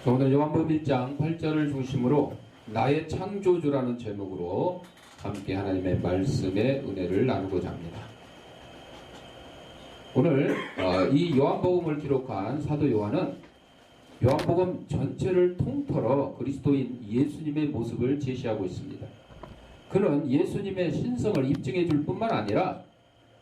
오늘 요한복음 1장 8절을 중심으로 나의 창조주라는 제목으로 함께 하나님의 말씀의 은혜를 나누고자 합니다. 오늘 이 요한복음을 기록한 사도 요한은 요한복음 전체를 통틀어 그리스도인 예수님의 모습을 제시하고 있습니다. 그는 예수님의 신성을 입증해 줄 뿐만 아니라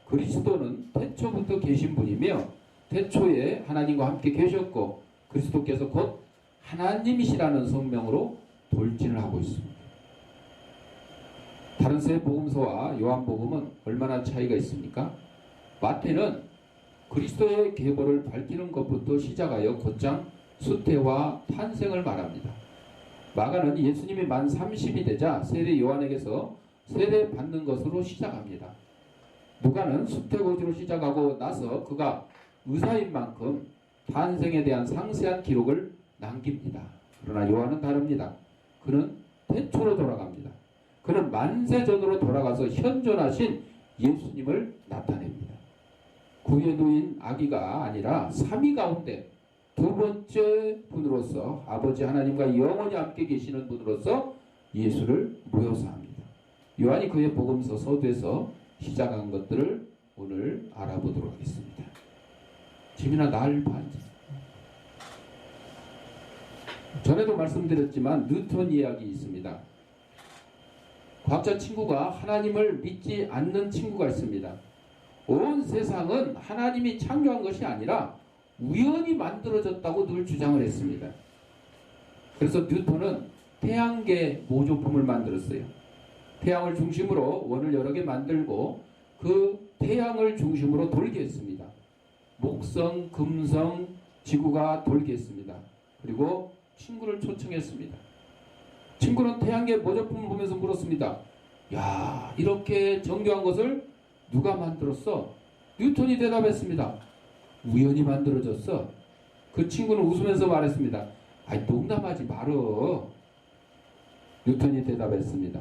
그리스도는 태초부터 계신 분이며 태초에 하나님과 함께 계셨고 그리스도께서 곧 하나님이시라는 성명으로 돌진을 하고 있습니다. 다른 세 복음서와 요한복음은 얼마나 차이가 있습니까? 마태는 그리스도의 계보를 밝히는 것부터 시작하여 곧장 수태와 탄생을 말합니다. 마가는 예수님이 만 30이 되자 세례 요한에게서 세례 받는 것으로 시작합니다. 누가는 수태고지로 시작하고 나서 그가 의사인 만큼 탄생에 대한 상세한 기록을 남깁니다. 그러나 요한은 다릅니다. 그는 태초로 돌아갑니다. 그는 만세전으로 돌아가서 현존하신 예수님을 나타냅니다. 구유에 놓인 아기가 아니라 삼위 가운데 두 번째 분으로서 아버지 하나님과 영원히 함께 계시는 분으로서 예수를 묘사합니다. 요한이 그의 복음서 서두에서 시작한 것들을 오늘 알아보도록 하겠습니다. 지민아 날 반지. 전에도 말씀드렸지만 뉴턴 이야기 있습니다. 과학자 친구가 하나님을 믿지 않는 친구가 있습니다. 온 세상은 하나님이 창조한 것이 아니라 우연히 만들어졌다고 늘 주장을 했습니다. 그래서 뉴턴은 태양계 모조품을 만들었어요. 태양을 중심으로 원을 여러 개 만들고 그 태양을 중심으로 돌게 했습니다. 목성, 금성, 지구가 돌게 했습니다. 그리고 친구를 초청했습니다. 친구는 태양계 모조품을 보면서 물었습니다. 야, 이렇게 정교한 것을 누가 만들었어? 뉴턴이 대답했습니다. 우연히 만들어졌어. 그 친구는 웃으면서 말했습니다. 아이, 농담하지 말어. 뉴턴이 대답했습니다.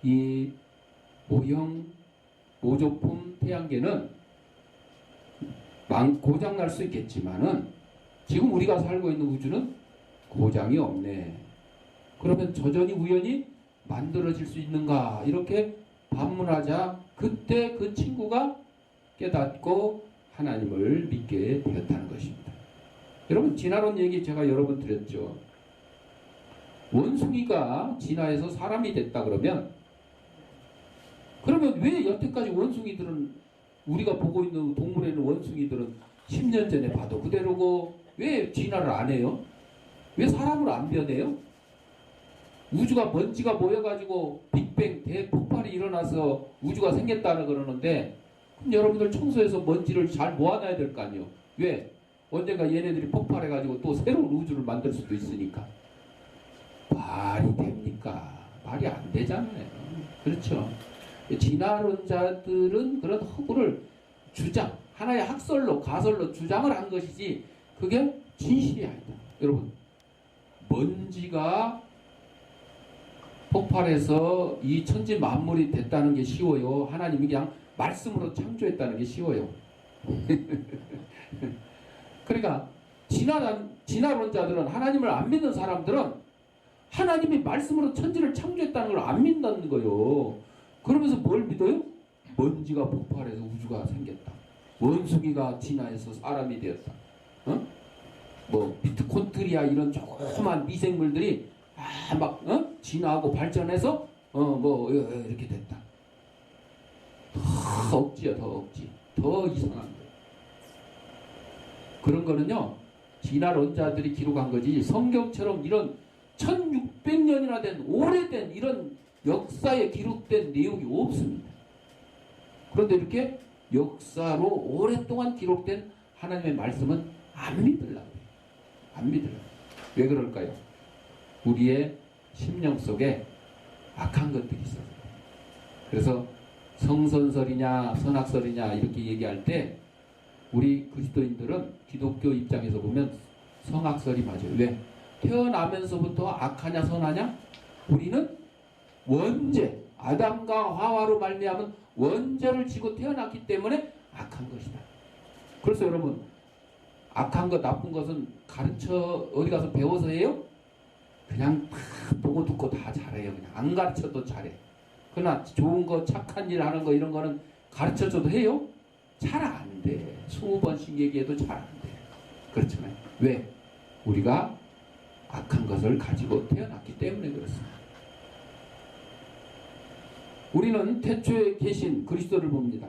이 모형 모조품 태양계는 고장날 수 있겠지만은 지금 우리가 살고 있는 우주는 고장이 없네. 그러면 저전히 우연히 만들어질 수 있는가? 이렇게 반문하자 그때 그 친구가 깨닫고 하나님을 믿게 되었다는 것입니다. 여러분, 진화론 얘기 제가 여러 번 드렸죠. 원숭이가 진화해서 사람이 됐다 그러면 왜 여태까지 원숭이들은 우리가 보고 있는 동물에 있는 원숭이들은 10년 전에 봐도 그대로고 왜 진화를 안 해요? 왜 사람을 안 변해요? 우주가 먼지가 모여가지고 빅뱅 대폭발이 일어나서 우주가 생겼다는 그러는데 그럼 여러분들 청소해서 먼지를 잘 모아놔야 될 거 아니에요? 왜? 언젠가 얘네들이 폭발해가지고 또 새로운 우주를 만들 수도 있으니까. 말이 됩니까? 말이 안 되잖아요. 그렇죠? 진화론자들은 그런 허구를 주장, 하나의 학설로, 가설로 주장을 한 것이지 그게 진실이 아니다. 여러분, 먼지가 폭발해서 이 천지 만물이 됐다는 게 쉬워요? 하나님이 그냥 말씀으로 창조했다는 게 쉬워요? 그러니까 진화론자들은, 하나님을 안 믿는 사람들은 하나님이 말씀으로 천지를 창조했다는 걸 안 믿는 거예요. 그러면서 뭘 믿어요? 먼지가 폭발해서 우주가 생겼다. 원숭이가 진화해서 사람이 되었다. 미토콘드리아 이런 조그만 미생물들이 진화하고 발전해서 이렇게 됐다. 더 억지야, 더 억지. 더 이상한 거예요. 그런 거는요, 진화론자들이 기록한 거지 성경처럼 이런 1600년이나 된 오래된 이런 역사에 기록된 내용이 없습니다. 그런데 이렇게 역사로 오랫동안 기록된 하나님의 말씀은 안 믿으려고 해요. 안 믿으려고. 왜 그럴까요? 우리의 심령 속에 악한 것들이 있어요. 그래서 성선설이냐 선악설이냐 이렇게 얘기할 때 우리 그리스도인들은 기독교 입장에서 보면 성악설이 맞아요. 왜? 태어나면서부터 악하냐 선하냐? 우리는 원죄, 아담과 하와로 말미암은 원죄를 지고 태어났기 때문에 악한 것이다. 그래서 여러분, 악한 것, 나쁜 것은 가르쳐 어디 가서 배워서 해요? 그냥 다 보고 듣고 다 잘해요. 그냥 안 가르쳐도 잘해. 그러나 좋은 거, 착한 일 하는 거 이런 거는 가르쳐줘도 해요? 잘 안 돼. 20번씩 얘기해도 잘 안 돼. 그렇잖아요. 왜? 우리가 악한 것을 가지고 태어났기 때문에 그렇습니다. 우리는 태초에 계신 그리스도를 봅니다.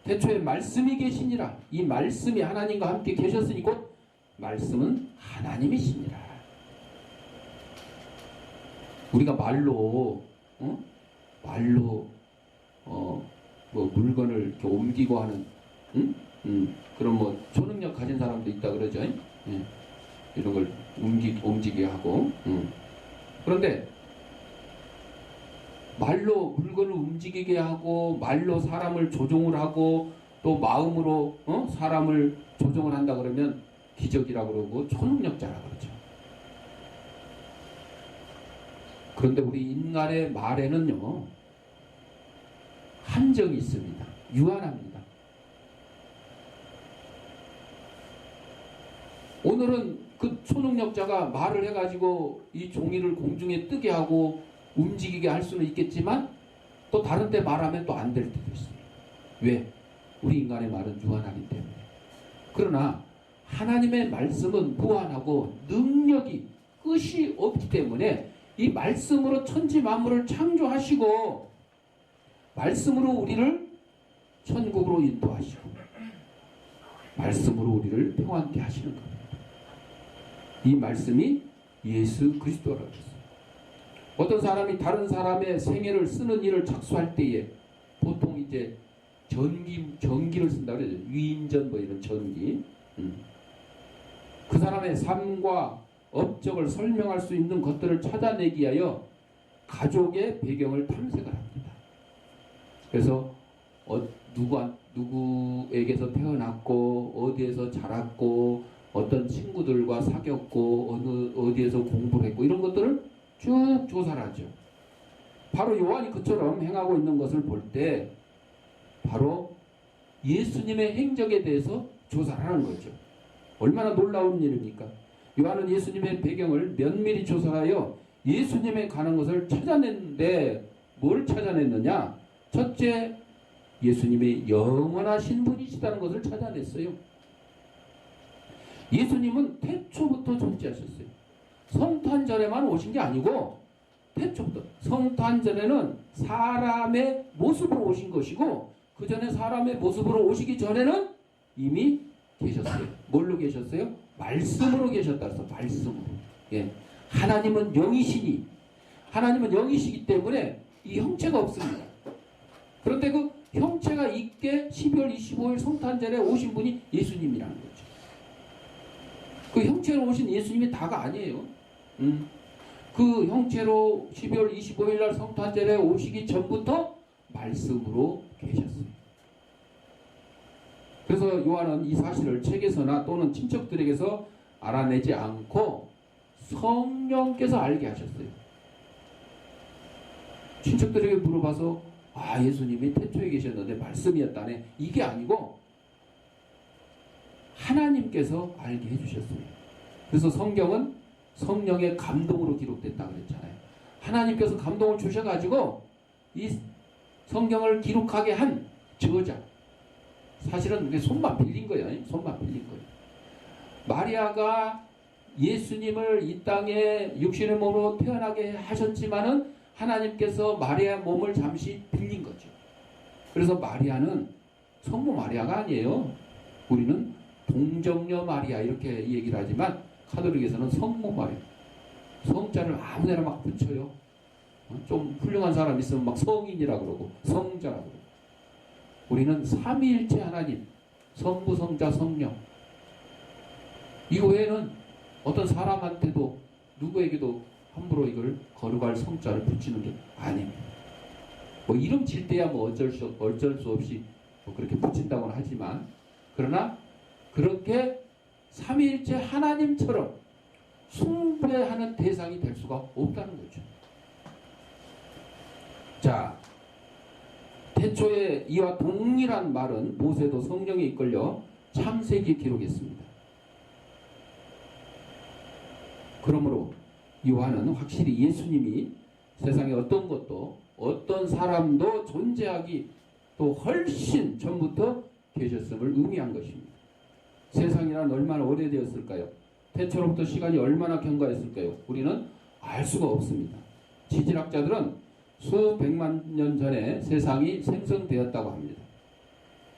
태초에 말씀이 계시니라. 이 말씀이 하나님과 함께 계셨으니 곧 말씀은 하나님이시니라. 우리가 말로 뭐 물건을 이렇게 옮기고 하는 그런 뭐 초능력 가진 사람도 있다 그러죠. 이런 걸 움직이게 하고. 그런데 말로 물건을 움직이게 하고 말로 사람을 조종을 하고 또 마음으로 사람을 조종을 한다 그러면 기적이라고 그러고 초능력자라고 그러죠. 그런데 우리 인간의 말에는요 한정이 있습니다. 유한합니다. 오늘은 그 초능력자가 말을 해가지고 이 종이를 공중에 뜨게 하고 움직이게 할 수는 있겠지만 또 다른 때 말하면 또 안 될 때도 있어요. 왜? 우리 인간의 말은 유한하기 때문에. 그러나 하나님의 말씀은 무한하고 능력이 끝이 없기 때문에 이 말씀으로 천지 만물을 창조하시고 말씀으로 우리를 천국으로 인도하시고 말씀으로 우리를 평안케 하시는 겁니다. 이 말씀이 예수 그리스도라고 했어요. 어떤 사람이 다른 사람의 생애를 쓰는 일을 착수할 때에 보통 이제 전기를 쓴다 그러죠. 위인전 뭐 이런 전기. 그 사람의 삶과 업적을 설명할 수 있는 것들을 찾아내기 위하여 가족의 배경을 탐색을 합니다. 그래서 누구에게서 태어났고 어디에서 자랐고 어떤 친구들과 사귀었고 어디에서 공부를 했고 이런 것들을 쭉 조사를 하죠. 바로 요한이 그처럼 행하고 있는 것을 볼 때 바로 예수님의 행적에 대해서 조사를 하는 거죠. 얼마나 놀라운 일입니까? 요한은 예수님의 배경을 면밀히 조사하여 예수님에 관한 것을 찾아냈는데 뭘 찾아냈느냐? 첫째, 예수님이 영원하신 분이시다는 것을 찾아냈어요. 예수님은 태초부터 존재하셨어요. 성탄 전에만 오신 게 아니고 태초부터. 성탄 전에는 사람의 모습으로 오신 것이고 그 전에 사람의 모습으로 오시기 전에는 이미 계셨어요. 뭘로 계셨어요? 말씀으로 계셨다 해서 말씀으로. 예. 하나님은 영이시니 하나님은 영이시기 때문에 이 형체가 없습니다. 그런데 그 형체가 있게 12월 25일 성탄절에 오신 분이 예수님이라는 거죠. 그 형체로 오신 예수님이 다가 아니에요. 그 형체로 12월 25일 날 성탄절에 오시기 전부터 말씀으로 계셨어요. 그래서 요한은 이 사실을 책에서나 또는 친척들에게서 알아내지 않고 성령께서 알게 하셨어요. 친척들에게 물어봐서 예수님이 태초에 계셨는데 말씀이었다네. 이게 아니고 하나님께서 알게 해주셨어요. 그래서 성경은 성령의 감동으로 기록됐다고 그랬잖아요. 하나님께서 감동을 주셔가지고 이 성경을 기록하게 한 저자. 사실은 그게 손만 빌린 거예요. 손만 빌린 거예요. 마리아가 예수님을 이 땅에 육신의 몸으로 태어나게 하셨지만은 하나님께서 마리아의 몸을 잠시 빌린 거죠. 그래서 마리아는 성모 마리아가 아니에요. 우리는 동정녀 마리아 이렇게 얘기를 하지만 카톨릭에서는 성모 마리아. 성자를 아무데나 막 붙여요. 좀 훌륭한 사람 있으면 막 성인이라고 그러고 성자라고 그러고. 우리는 삼위일체 하나님, 성부, 성자, 성령. 이거 외에는 어떤 사람한테도 누구에게도 함부로 이걸 거룩할 성자를 붙이는 게 아닙니다. 뭐 이름 질 때야 뭐 어쩔 수 없이 뭐 그렇게 붙인다고는 하지만 그러나 그렇게 삼위일체 하나님처럼 숭배하는 대상이 될 수가 없다는 거죠. 자, 태초에 이와 동일한 말은 모세도 성령에 이끌려 창세기 기록했습니다. 그러므로 요한은 확실히 예수님이 세상에 어떤 것도 어떤 사람도 존재하기 또 훨씬 전부터 계셨음을 의미한 것입니다. 세상이란 얼마나 오래되었을까요? 태초로부터 시간이 얼마나 경과했을까요? 우리는 알 수가 없습니다. 지질학자들은 수백만 년 전에 세상이 생성되었다고 합니다.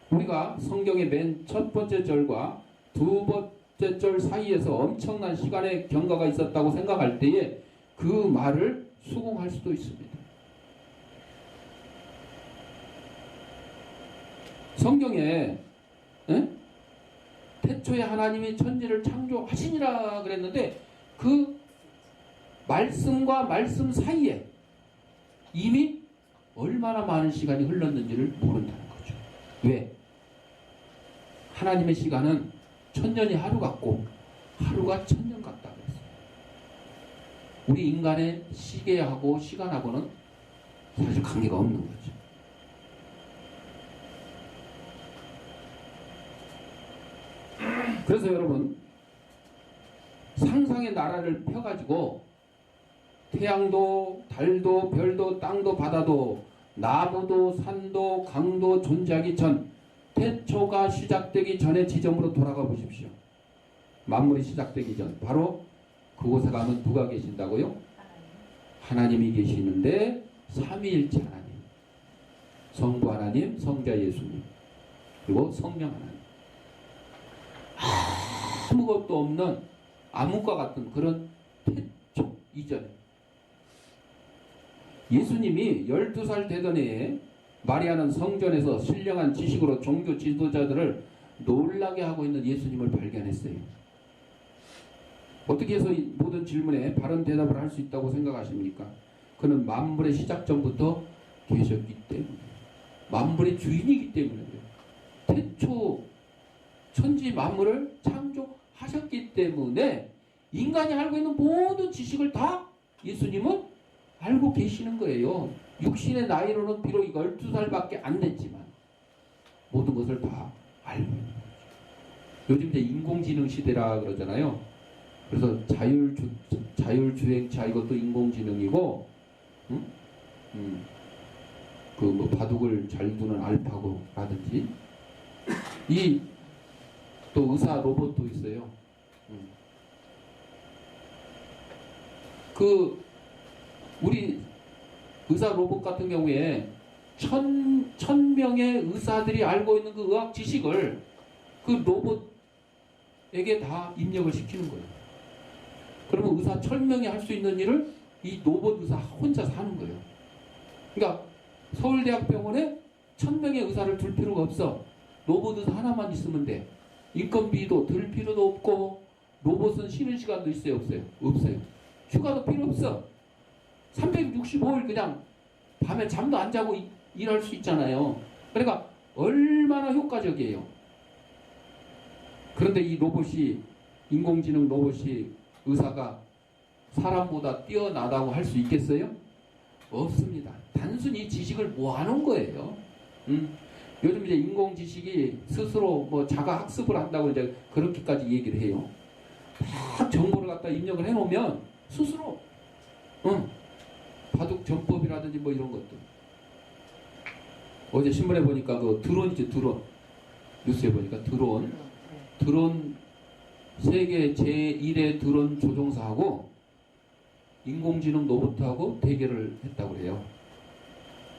우리가 성경의 맨 첫 번째 절과 두 번째 절 사이에서 엄청난 시간의 경과가 있었다고 생각할 때에 그 말을 수긍할 수도 있습니다. 성경에 태초에 하나님이 천지를 창조하시니라 그랬는데 그 말씀과 말씀 사이에 이미 얼마나 많은 시간이 흘렀는지를 모른다는 거죠. 왜? 하나님의 시간은 천년이 하루 같고 하루가 천년 같다 그랬어요. 우리 인간의 시계하고 시간하고는 사실 관계가 없는 거죠. 그래서 여러분, 상상의 나라를 펴가지고 태양도 달도 별도 땅도 바다도 나무도 산도 강도 존재하기 전, 태초가 시작되기 전의 지점으로 돌아가 보십시오. 만물이 시작되기 전, 바로 그곳에 가면 누가 계신다고요? 하나님이 계시는데 삼위일체 하나님, 성부 하나님, 성자 예수님, 그리고 성령 하나님. 아무것도 없는 암흑과 같은 그런 태초 이전에 예수님이 12살 되던 해에 마리아는 성전에서 신령한 지식으로 종교 지도자들을 놀라게 하고 있는 예수님을 발견했어요. 어떻게 해서 이 모든 질문에 바른 대답을 할 수 있다고 생각하십니까? 그는 만물의 시작 전부터 계셨기 때문에, 만물의 주인이기 때문에 그래요. 태초 천지 만물을 창조하셨기 때문에 인간이 알고 있는 모든 지식을 다 예수님은 알고 계시는 거예요. 육신의 나이로는 비록 12살밖에 안 됐지만 모든 것을 다 알고 있는 거죠. 요즘 이제 인공지능 시대라 그러잖아요. 그래서 자율주행차 이것도 인공지능이고, 그 뭐 바둑을 잘 두는 알파고라든지, 또 의사 로봇도 있어요. 우리 의사 로봇 같은 경우에 1000명의 의사들이 알고 있는 그 의학 지식을 그 로봇에게 다 입력을 시키는 거예요. 그러면 의사 1000명이 할 수 있는 일을 이 로봇 의사 혼자서 하는 거예요. 그러니까 서울대학병원에 1000명의 의사를 둘 필요가 없어. 로봇 의사 하나만 있으면 돼. 인건비도 들 필요도 없고, 로봇은 쉬는 시간도 있어요, 없어요? 없어요. 휴가도 필요 없어. 365일 그냥 밤에 잠도 안 자고 일할 수 있잖아요. 그러니까 얼마나 효과적이에요. 그런데 이 로봇이, 인공지능 로봇이 의사가 사람보다 뛰어나다고 할 수 있겠어요? 없습니다. 단순히 지식을 모아놓은 거예요. 요즘 이제 인공지식이 스스로 뭐 자가 학습을 한다고 이제 그렇게까지 얘기를 해요. 다 정보를 갖다 입력을 해놓으면 스스로, 바둑 전법이라든지 뭐 이런 것들. 어제 신문에 보니까 그 드론이죠, 드론. 뉴스에 보니까 드론 세계 제1의 드론 조종사하고 인공지능 로봇하고 대결을 했다고 해요.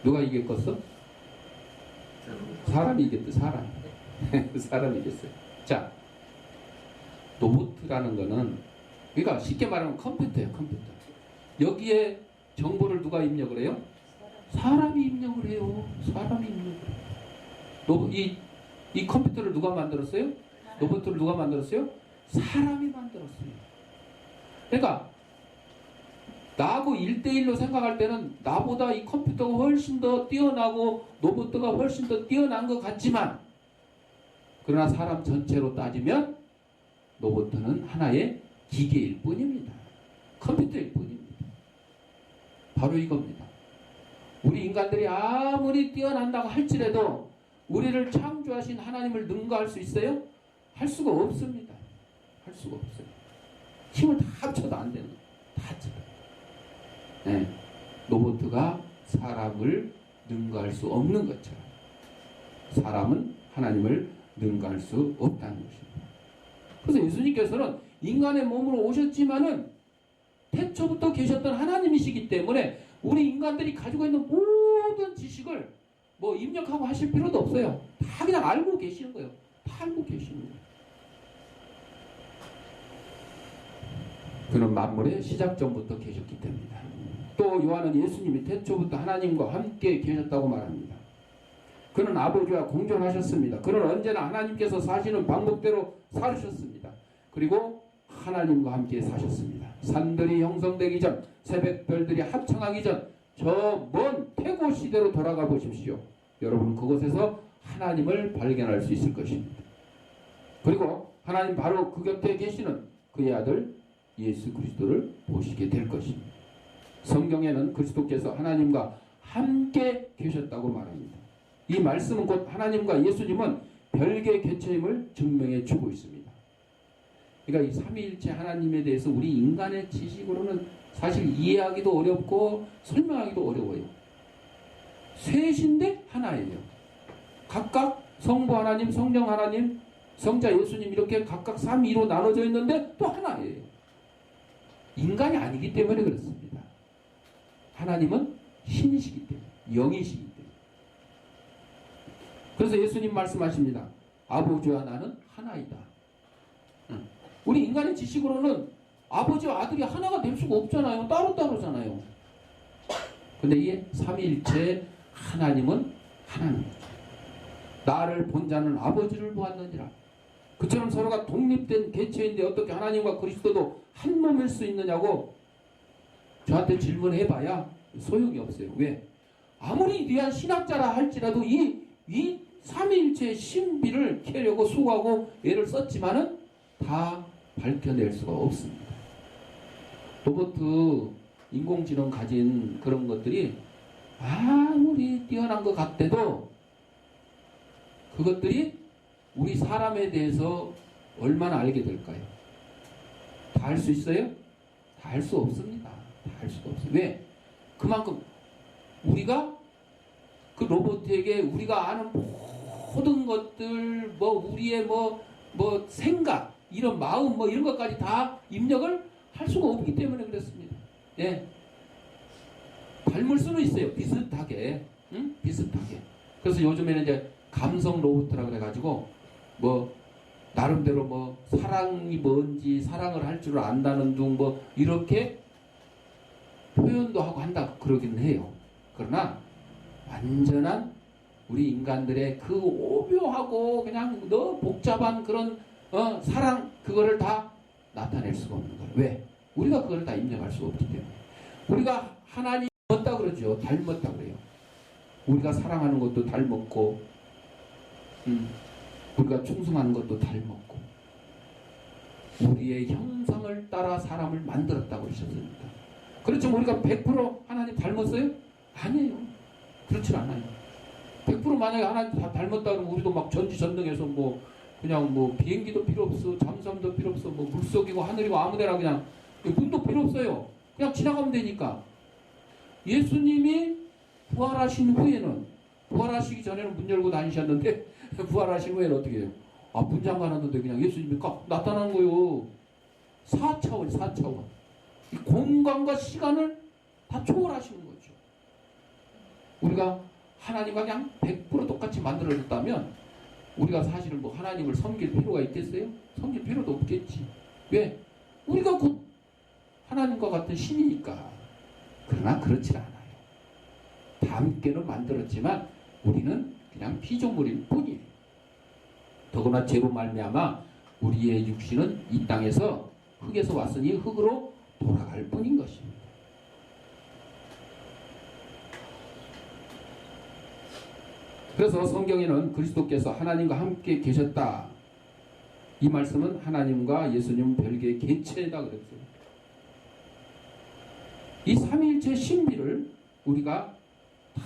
누가 이겼겠어? 사람이 이겼대, 사람. 사람이 이겼어요. 자, 로봇이라는 거는, 그러니까 쉽게 말하면 컴퓨터예요, 컴퓨터. 여기에 정보를 누가 입력을 해요? 사람이 입력을 해요. 사람이 입력을 해요. 이 컴퓨터를 누가 만들었어요? 로봇을 누가 만들었어요? 사람이 만들었어요. 그러니까 나하고 1대1로 생각할 때는 나보다 이 컴퓨터가 훨씬 더 뛰어나고 로봇가 훨씬 더 뛰어난 것 같지만, 그러나 사람 전체로 따지면 로봇은 하나의 기계일 뿐입니다. 컴퓨터일 뿐입니다. 바로 이겁니다. 우리 인간들이 아무리 뛰어난다고 할지라도 우리를 창조하신 하나님을 능가할 수 있어요? 할 수가 없습니다. 할 수가 없어요. 힘을 다 합쳐도 안 되는 거예요. 다 합쳐도. 네. 로봇가 사람을 능가할 수 없는 것처럼 사람은 하나님을 능가할 수 없다는 것입니다. 그래서 예수님께서는 인간의 몸으로 오셨지만은 태초부터 계셨던 하나님이시기 때문에 우리 인간들이 가지고 있는 모든 지식을 뭐 입력하고 하실 필요도 없어요. 다 그냥 알고 계시는 거예요. 다 알고 계시는 거예요. 그는 만물의 시작 전부터 계셨기 때문이다. 또 요한은 예수님이 태초부터 하나님과 함께 계셨다고 말합니다. 그는 아버지와 공존하셨습니다. 그는 언제나 하나님께서 사시는 방법대로 살으셨습니다. 그리고 하나님과 함께 사셨습니다. 산들이 형성되기 전, 새벽별들이 합창하기 전, 저 먼 태고 시대로 돌아가 보십시오. 여러분은 그곳에서 하나님을 발견할 수 있을 것입니다. 그리고 하나님 바로 그 곁에 계시는 그의 아들 예수 그리스도를 보시게 될 것입니다. 성경에는 그리스도께서 하나님과 함께 계셨다고 말합니다. 이 말씀은 곧 하나님과 예수님은 별개 개체임을 증명해 주고 있습니다. 그러니까 이 삼위일체 하나님에 대해서 우리 인간의 지식으로는 사실 이해하기도 어렵고 설명하기도 어려워요. 셋인데 하나예요. 각각 성부 하나님, 성령 하나님, 성자 예수님 이렇게 각각 삼위로 나눠져 있는데 또 하나예요. 인간이 아니기 때문에 그렇습니다. 하나님은 신이시기 때문에, 영이시기 때문에. 그래서 예수님 말씀하십니다. 아버지와 나는 하나이다. 우리 인간의 지식으로는 아버지와 아들이 하나가 될 수가 없잖아요. 따로따로잖아요. 근데 이 삼위일체 하나님은 하나님이죠. 나를 본 자는 아버지를 보았느니라. 그처럼 서로가 독립된 개체인데 어떻게 하나님과 그리스도도 한 몸일 수 있느냐고 저한테 질문해봐야 소용이 없어요. 왜? 아무리 위대한 신학자라 할지라도 이 삼위일체의 신비를 캐려고 수고하고 애를 썼지만은 다 밝혀낼 수가 없습니다. 로봇 인공지능 가진 그런 것들이 아무리 뛰어난 것 같아도 그것들이 우리 사람에 대해서 얼마나 알게 될까요? 다 할 수 있어요? 다 할 수 없습니다. 다 할 수가 없어요. 왜? 그만큼 우리가 그 로봇에게 우리가 아는 모든 것들, 우리의 생각, 이런 마음, 이런 것까지 다 입력을 할 수가 없기 때문에 그렇습니다. 예. 닮을 수는 있어요. 비슷하게. 응? 비슷하게. 그래서 요즘에는 이제 감성 로봇이라고 그래가지고, 나름대로 사랑이 뭔지, 사랑을 할 줄 안다는 둥, 이렇게 표현도 하고 한다, 그러긴 해요. 그러나, 완전한 우리 인간들의 그 오묘하고 그냥 너무 복잡한 그런 사랑, 그거를 다 나타낼 수가 없는 거예요. 왜? 우리가 그걸 다 입력할 수가 없기 때문에. 우리가 하나님 닮았다 그러죠. 닮았다 그래요. 우리가 사랑하는 것도 닮았고, 우리가 충성하는 것도 닮았고, 우리의 형상을 따라 사람을 만들었다고 그러셨습니다. 그렇죠. 우리가 100% 하나님 닮았어요? 아니에요. 그렇진 않아요. 100% 만약에 하나님 다 닮았다 그러면 우리도 막 전지전능해서 그냥 비행기도 필요 없어, 잠수함도 필요 없어, 물속이고 하늘이고 아무데나 그냥 문도 필요 없어요. 그냥 지나가면 되니까. 예수님이 부활하신 후에는, 부활하시기 전에는 문 열고 다니셨는데 부활하신 후에는 어떻게 해요? 문 잠가놨는데 그냥 예수님이 나타나는 거예요. 4차원, 4차원. 이 공간과 시간을 다 초월하시는 거죠. 우리가 하나님과 그냥 100% 똑같이 만들어졌다면 우리가 사실은 하나님을 섬길 필요가 있겠어요? 섬길 필요도 없겠지. 왜? 우리가 곧 하나님과 같은 신이니까. 그러나 그렇지 않아요. 닮게는 만들었지만 우리는 그냥 피조물일 뿐이에요. 더구나 죄로 말미암아 우리의 육신은 이 땅에서 흙에서 왔으니 흙으로 돌아갈 뿐인 것입니다. 그래서 성경에는 그리스도께서 하나님과 함께 계셨다. 이 말씀은 하나님과 예수님 별개의 개체다 그랬어요. 이 삼위일체 신비를 우리가 다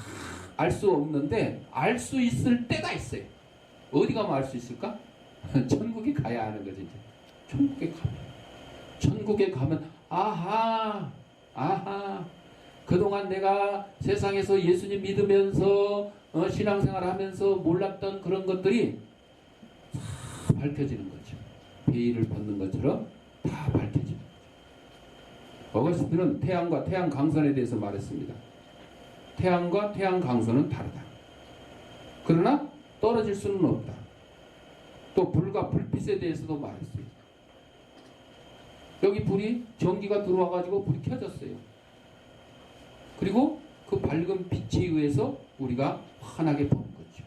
알 수 없는데 알 수 있을 때가 있어요. 어디 가면 알 수 있을까? 천국에 가야 하는 거죠. 이제. 천국에 가면. 천국에 가면 아하 그동안 내가 세상에서 예수님 믿으면서 신앙생활 하면서 몰랐던 그런 것들이 다 밝혀지는 거죠. 베일을 벗는 것처럼 다 밝혀지는 거죠. 어거스틴은 태양과 태양 강선에 대해서 말했습니다. 태양과 태양 강선은 다르다. 그러나 떨어질 수는 없다. 또 불과 불빛에 대해서도 말했어요. 여기 불이 전기가 들어와 가지고 불이 켜졌어요. 그리고 그 밝은 빛에 의해서 우리가 환하게 보는 거죠.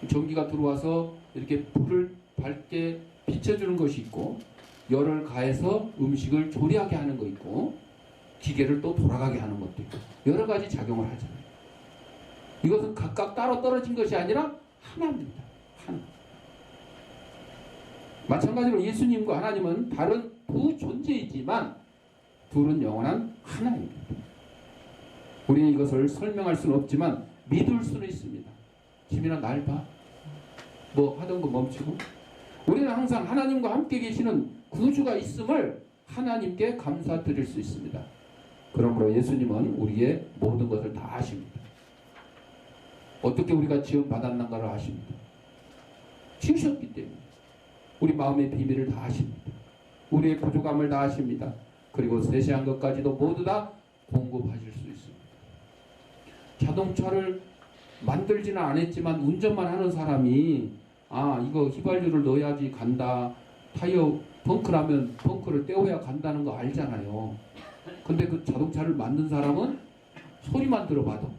전기가 들어와서 이렇게 불을 밝게 비춰주는 것이 있고, 열을 가해서 음식을 조리하게 하는 거 있고, 기계를 또 돌아가게 하는 것도 있고, 여러 가지 작용을 하잖아요. 이것은 각각 따로 떨어진 것이 아니라 하나입니다. 하나. 마찬가지로 예수님과 하나님은 다른 두 존재이지만 둘은 영원한 하나입니다. 우리는 이것을 설명할 수는 없지만 믿을 수는 있습니다. 지민아 날 봐. 뭐 하던 거 멈추고. 우리는 항상 하나님과 함께 계시는 구주가 있음을 하나님께 감사드릴 수 있습니다. 그러므로 예수님은 우리의 모든 것을 다 아십니다. 어떻게 우리가 지원받았는가를 아십니다. 지으셨기 때문에. 우리 마음의 비밀을 다 아십니다. 우리의 부족함을 다 아십니다. 그리고 세세한 것까지도 모두 다 공급하실 수 있습니다. 자동차를 만들지는 않았지만 운전만 하는 사람이 이거 휘발유를 넣어야지 간다. 타이어 펑크라면 펑크를 떼어야 간다는 거 알잖아요. 근데 그 자동차를 만든 사람은 소리만 들어봐도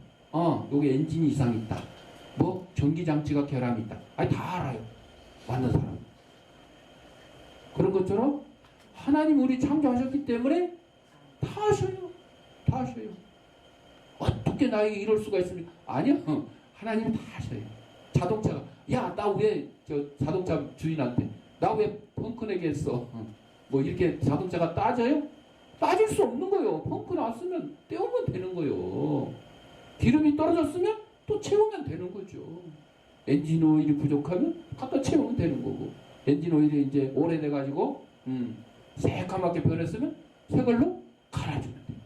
여기 엔진이 이상 있다. 뭐 전기장치가 결함이 있다. 다 알아요. 만든 사람. 그런 것처럼 하나님 우리 창조하셨기 때문에 다 아셔요. 다 아셔요. 어떻게 나에게 이럴 수가 있습니까? 아니요. 하나님은 다 아셔요. 자동차가 나 왜 자동차 주인한테 나 왜 펑크 내게 했어? 뭐 이렇게 자동차가 따져요? 따질 수 없는 거예요. 펑크 났으면 떼우면 되는 거예요. 기름이 떨어졌으면 또 채우면 되는 거죠. 엔진 오일이 부족하면 갖다 채우면 되는 거고, 엔진 오일이 이제 오래돼 가지고 새까맣게 변했으면 새 걸로 갈아주면 돼요.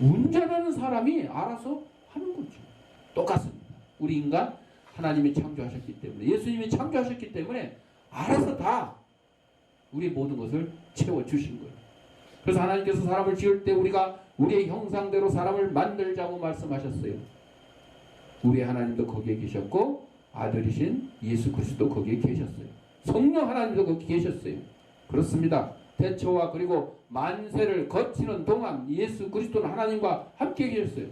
운전하는 사람이 알아서 하는 거죠. 똑같습니다. 우리 인간 하나님이 창조하셨기 때문에, 예수님이 창조하셨기 때문에 알아서 다 우리의 모든 것을 채워주신 거예요. 그래서 하나님께서 사람을 지을 때 우리가 우리의 형상대로 사람을 만들자고 말씀하셨어요. 우리 하나님도 거기에 계셨고 아들이신 예수 그리스도 거기에 계셨어요. 성령 하나님도 거기 계셨어요. 그렇습니다. 태초와 그리고 만세를 거치는 동안 예수 그리스도는 하나님과 함께 계셨어요.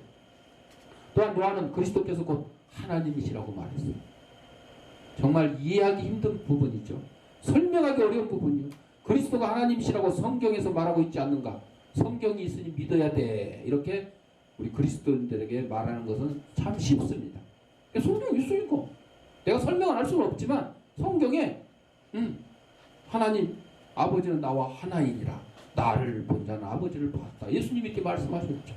또한 요한은 그리스도께서 곧 하나님이시라고 말했어요. 정말 이해하기 힘든 부분이죠. 설명하기 어려운 부분이요. 그리스도가 하나님이시라고 성경에서 말하고 있지 않는가? 성경이 있으니 믿어야 돼. 이렇게 우리 그리스도인들에게 말하는 것은 참 쉽습니다. 성경이 있으니까. 내가 설명을 할 수는 없지만 성경에 하나님 아버지는 나와 하나이니라. 나를 본 자는 아버지를 봤다. 예수님이 이렇게 말씀하셨죠.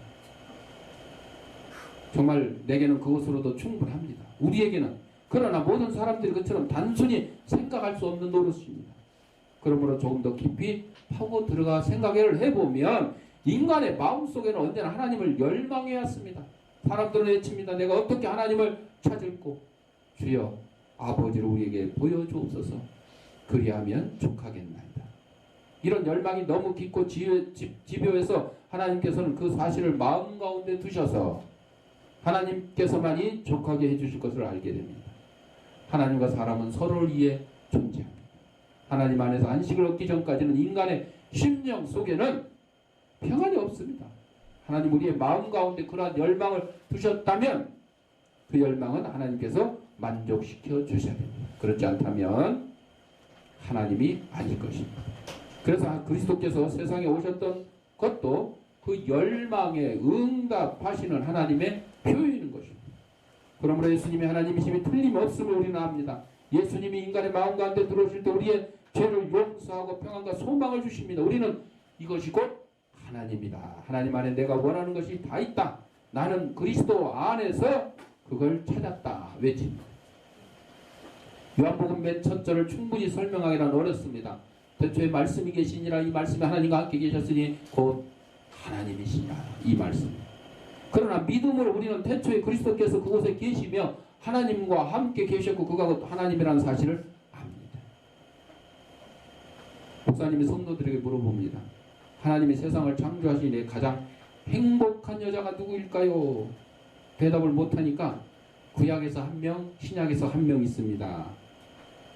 정말 내게는 그것으로도 충분합니다. 우리에게는. 그러나 모든 사람들이 그처럼 단순히 생각할 수 없는 노릇입니다. 그러므로 조금 더 깊이 파고 들어가 생각을 해보면 인간의 마음속에는 언제나 하나님을 열망해야 합니다. 사람들은 외칩니다. 내가 어떻게 하나님을 찾을꼬? 주여 아버지를 우리에게 보여주옵소서. 그리하면 족하겠나이다. 이런 열망이 너무 깊고 집요해서 하나님께서는 그 사실을 마음 가운데 두셔서 하나님께서만이 족하게 해주실 것을 알게 됩니다. 하나님과 사람은 서로를 위해 존재합니다. 하나님 안에서 안식을 얻기 전까지는 인간의 심령 속에는 평안이 없습니다. 하나님 우리의 마음 가운데 그러한 열망을 두셨다면 그 열망은 하나님께서 만족시켜 주셔야 됩니다. 그렇지 않다면 하나님이 아닐 것입니다. 그래서 그리스도께서 세상에 오셨던 것도 그 열망에 응답하시는 하나님의 표현인 것입니다. 그러므로 예수님이 하나님이심이 틀림없음을 우리는 압니다. 예수님이 인간의 마음 가운데 들어오실 때 우리의 죄를 용서하고 평안과 소망을 주십니다. 우리는 이것이 곧 하나님이다. 하나님 안에 내가 원하는 것이 다 있다. 나는 그리스도 안에서 그걸 찾았다. 외칩니다. 요한복음 맨 첫 절을 충분히 설명하기는 어렵습니다. 태초에 말씀이 계시니라. 이 말씀이 하나님과 함께 계셨으니 곧 하나님이시냐. 이 말씀. 그러나 믿음으로 우리는 태초에 그리스도께서 그곳에 계시며 하나님과 함께 계셨고 그가 곧 하나님이라는 사실을 압니다. 목사님이 성도들에게 물어봅니다. 하나님이 세상을 창조하시니 가장 행복한 여자가 누구일까요? 대답을 못하니까 구약에서 한 명, 신약에서 한 명 있습니다.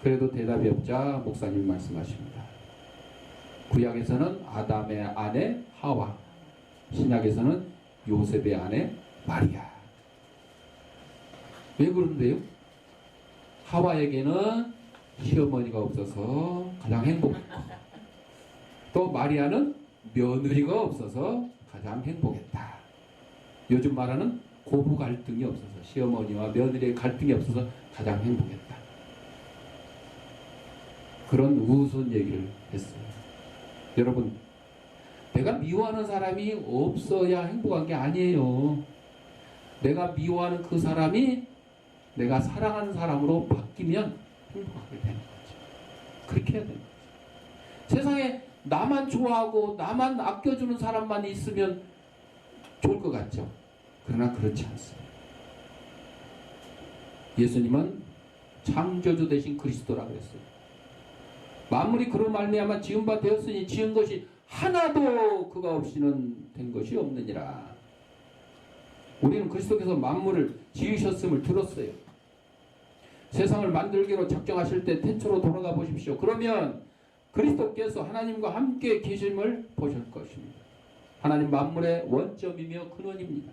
그래도 대답이 없자 목사님이 말씀하십니다. 구약에서는 아담의 아내 하와, 신약에서는 요셉의 아내 마리아. 왜 그런데요? 하와에게는 시어머니가 없어서 가장 행복했고, 또 마리아는 며느리가 없어서 가장 행복했다. 요즘 말하는 고부 갈등이 없어서, 시어머니와 며느리의 갈등이 없어서 가장 행복했다. 그런 우스운 얘기를 했어요. 여러분, 내가 미워하는 사람이 없어야 행복한 게 아니에요. 내가 미워하는 그 사람이 내가 사랑하는 사람으로 바뀌면 행복하게 되는 거죠. 그렇게 해야 되는 거죠. 세상에 나만 좋아하고 나만 아껴주는 사람만 있으면 좋을 것 같죠. 그러나 그렇지 않습니다. 예수님은 창조주 되신 그리스도라고 했어요. 만물이 그로 말미암아 지은 바 되었으니 지은 것이 하나도 그가 없이는 된 것이 없느니라. 우리는 그리스도께서 만물을 지으셨음을 들었어요. 세상을 만들기로 작정하실 때 태초로 돌아가 보십시오. 그러면 그리스도께서 하나님과 함께 계심을 보실 것입니다. 하나님 만물의 원점이며 근원입니다.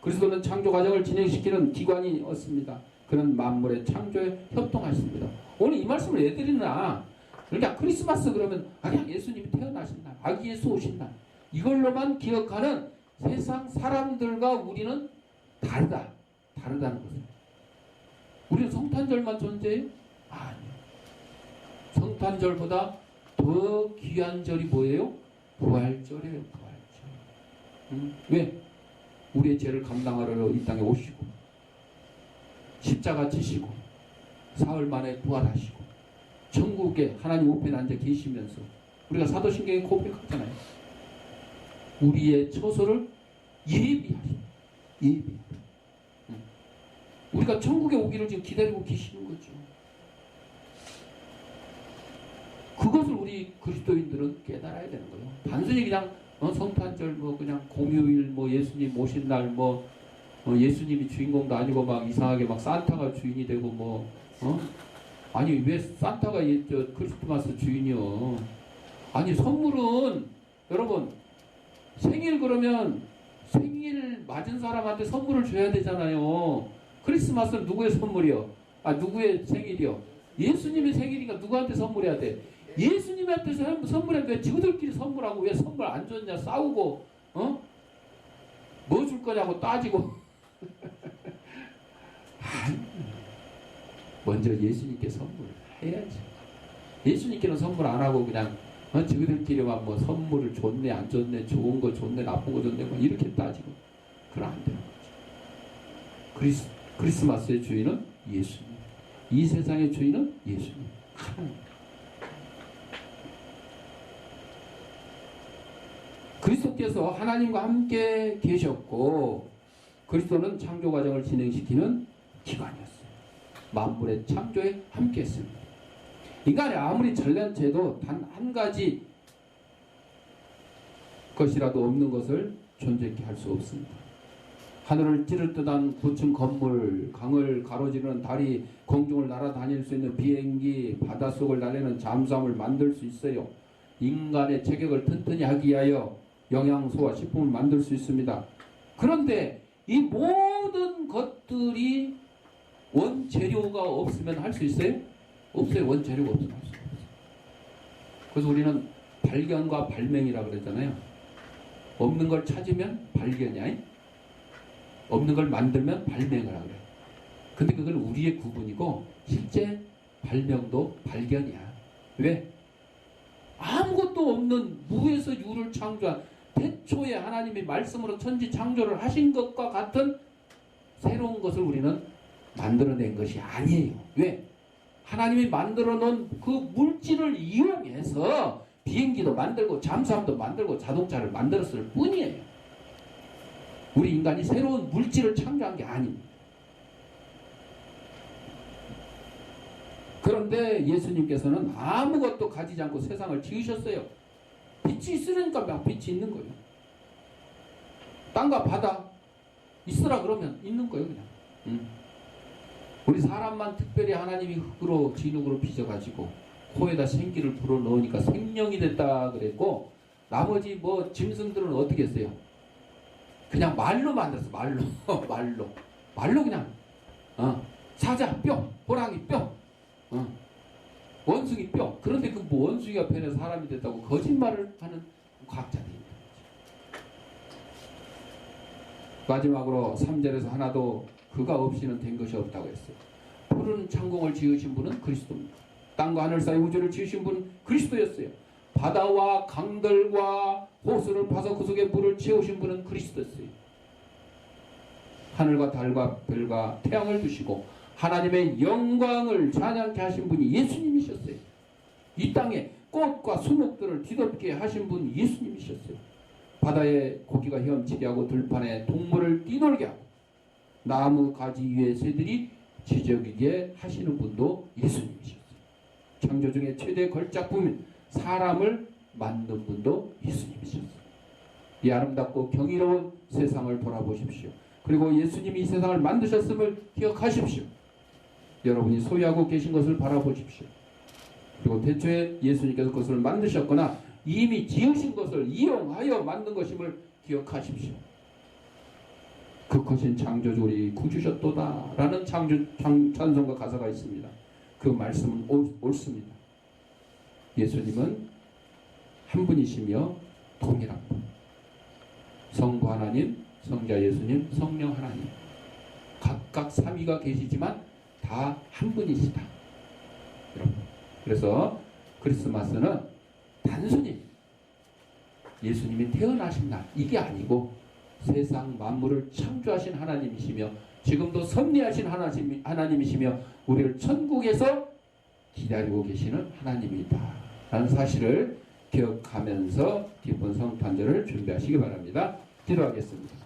그리스도는 창조 과정을 진행시키는 기관이었습니다. 그는 만물의 창조에 협동하십니다. 오늘 이 말씀을 왜 드리나? 그러니까 크리스마스 그러면 그냥 예수님이 태어나신 날, 아기 예수 오신 날, 이걸로만 기억하는 세상 사람들과 우리는 다르다는 거죠. 우리는 성탄절만 존재해요? 아니요. 성탄절보다 더 귀한 절이 뭐예요? 부활절이에요. 부활절. 왜? 우리의 죄를 감당하러 이 땅에 오시고 십자가 지시고 사흘 만에 부활하시고 천국에 하나님 우편에 앉아 계시면서 우리가 사도신경에 고백하잖아요. 우리의 처소를 예비하시고 우리가 천국에 오기를 지금 기다리고 계시는 거죠. 그것을 우리 그리스도인들은 깨달아야 되는 거예요. 단순히 그냥 성탄절 그냥 공휴일 예수님 오신 날 예수님이 주인공도 아니고 막 이상하게 막 산타가 주인이 되고 아니 왜 산타가 크리스마스 주인이요? 아니 선물은 여러분 생일 그러면 생일 맞은 사람한테 선물을 줘야 되잖아요. 크리스마스는 누구의 선물이요? 누구의 생일이요? 예수님의 생일이니까 누구한테 선물해야 돼? 예수님한테 선물해야 돼. 지구들끼리 선물하고 왜 선물 안 줬냐? 싸우고 뭐 줄 거냐고 따지고 먼저 예수님께 선물해야지. 예수님께는 선물 안 하고 그냥 지구들끼리만 선물을 줬네 안 줬네, 좋은 거 줬네 나쁜 거 줬네 이렇게 따지고 그럼 안 되는 거죠. 크리스마스의 주인은 예수님, 이 세상의 주인은 예수님 하나님. 그리스도께서 하나님과 함께 계셨고 그리스도는 창조 과정을 진행시키는 기관이었어요. 만물의 창조에 함께 했습니다. 인간이 아무리 잘난체도 단 한 가지 것이라도 없는 것을 존재케 할 수 없습니다. 하늘을 찌를 듯한 고층 건물, 강을 가로지르는 다리, 공중을 날아다닐 수 있는 비행기, 바닷속을 날리는 잠수함을 만들 수 있어요. 인간의 체격을 튼튼히 하기 위하여 영양소와 식품을 만들 수 있습니다. 그런데 이 모든 것들이 원재료가 없으면 할 수 있어요? 없어요. 원재료가 없으면 할 수 없어요. 그래서 우리는 발견과 발명이라고 그러잖아요. 없는 걸 찾으면 발견이야. 없는 걸 만들면 발명이라고 그래요. 근데 그건 우리의 구분이고 실제 발명도 발견이야. 왜? 아무것도 없는 무에서 유를 창조한 태초에 하나님이 말씀으로 천지 창조를 하신 것과 같은 새로운 것을 우리는 만들어낸 것이 아니에요. 왜? 하나님이 만들어 놓은 그 물질을 이용해서 비행기도 만들고 잠수함도 만들고 자동차를 만들었을 뿐이에요. 우리 인간이 새로운 물질을 창조한 게 아닙니다. 그런데 예수님께서는 아무것도 가지지 않고 세상을 지으셨어요. 빛이 있으니까 막 빛이 있는 거예요. 땅과 바다 있으라 그러면 있는 거예요, 그냥. 우리 사람만 특별히 하나님이 흙으로 진흙으로 빚어가지고 코에다 생기를 불어넣으니까 생명이 됐다 그랬고, 나머지 뭐 짐승들은 어떻게 했어요? 그냥 말로 만들었어. 말로 그냥 사자 뿅, 호랑이 뿅, 원숭이 뿅. 그런데 그 뭐 원숭이가 변해서 사람이 됐다고 거짓말을 하는 과학자들입니다. 마지막으로 3절에서 하나도 그가 없이는 된 것이 없다고 했어요. 푸른 창공을 지으신 분은 그리스도입니다. 땅과 하늘 사이 우주를 지으신 분은 그리스도였어요. 바다와 강들과 호수를 파서 그 속에 물을 채우신 분은 그리스도였어요. 하늘과 달과 별과 태양을 두시고 하나님의 영광을 찬양케 하신 분이 예수님이셨어요. 이 땅에 꽃과 수목들을 뒤덮게 하신 분이 예수님이셨어요. 바다에 고기가 헤엄치게 하고 들판에 동물을 뛰놀게 하고 나무 가지 위에 새들이 지저귀게 하시는 분도 예수님이셨어요. 창조 중에 최대 걸작품인 사람을 만든 분도 예수님이셨어요. 이 아름답고 경이로운 세상을 돌아보십시오. 그리고 예수님이 이 세상을 만드셨음을 기억하십시오. 여러분이 소유하고 계신 것을 바라보십시오. 그리고 대초에 예수님께서 그것을 만드셨거나 이미 지으신 것을 이용하여 만든 것임을 기억하십시오. 그 크신 창조주 우리 구주셨도다 라는 찬송가 가사가 있습니다. 그 말씀은 옳습니다. 예수님은 한 분이시며 동일한 분. 성부 하나님, 성자 예수님, 성령 하나님. 각각 삼위가 계시지만 다 한 분이시다. 여러분. 그래서 크리스마스는 단순히 예수님이 태어나신 날 이게 아니고 세상 만물을 창조하신 하나님이시며 지금도 섭리하신 하나님이시며 우리를 천국에서 기다리고 계시는 하나님이다 라는 사실을 기억하면서 기쁜 성탄절을 준비하시기 바랍니다. 기도하겠습니다.